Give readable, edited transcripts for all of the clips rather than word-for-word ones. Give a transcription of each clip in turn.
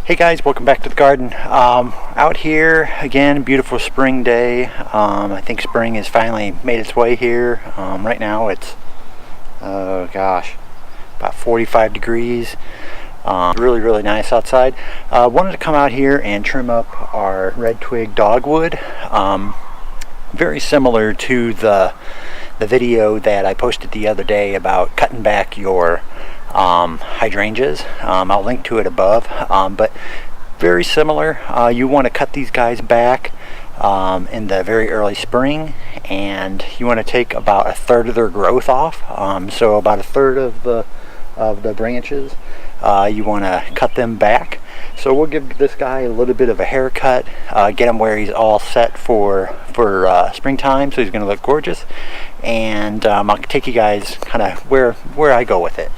Hey guys, welcome back to the garden. Out here again, beautiful spring day. I think spring has finally made its way here. Right now it's about 45 degrees. Really nice outside. Wanted to come out here and trim up our red twig dogwood. Very similar to the video that I posted the other day about cutting back your hydrangeas. I'll link to it above, but very similar. You want to cut these guys back in the very early spring, and you want to take about a third of their growth off. So about a third of the branches, you want to cut them back. So we'll give this guy a little bit of a haircut, get him where he's all set for springtime, so he's going to look gorgeous. And I'll take you guys kind of where I go with it.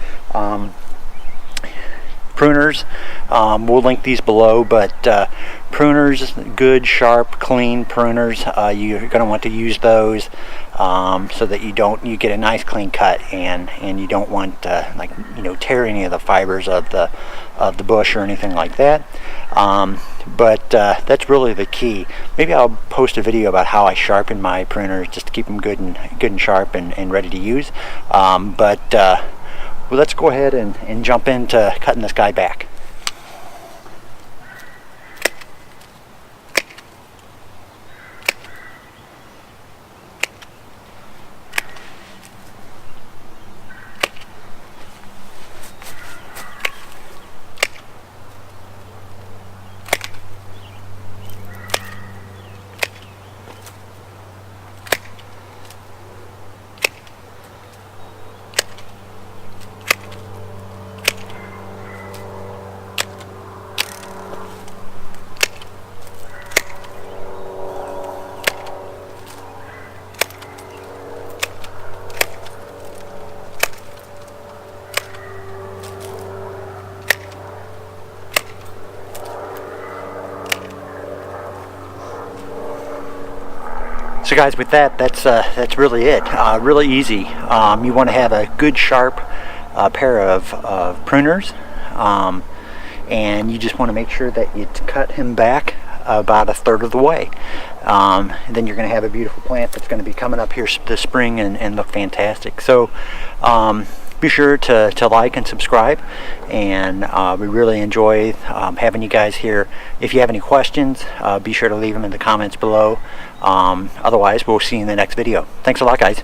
Pruners, we'll link these below, but pruners, good, sharp, clean pruners, you're going to want to use those so that you get a nice clean cut, and you don't want tear any of the fibers of the bush or anything like that. But that's really the key. Maybe I'll post a video about how I sharpen my pruners just to keep them good and sharp and ready to use. Well, let's go ahead and jump into cutting this guy back. So guys, with that's really it. Really easy. You want to have a good sharp pair of pruners, and you just want to make sure that you cut him back about a third of the way. Then you're going to have a beautiful plant that's going to be coming up here this spring and look fantastic. So be sure to like and subscribe, and we really enjoy having you guys here. If you have any questions, be sure to leave them in the comments below. Otherwise, we'll see you in the next video. Thanks a lot, guys.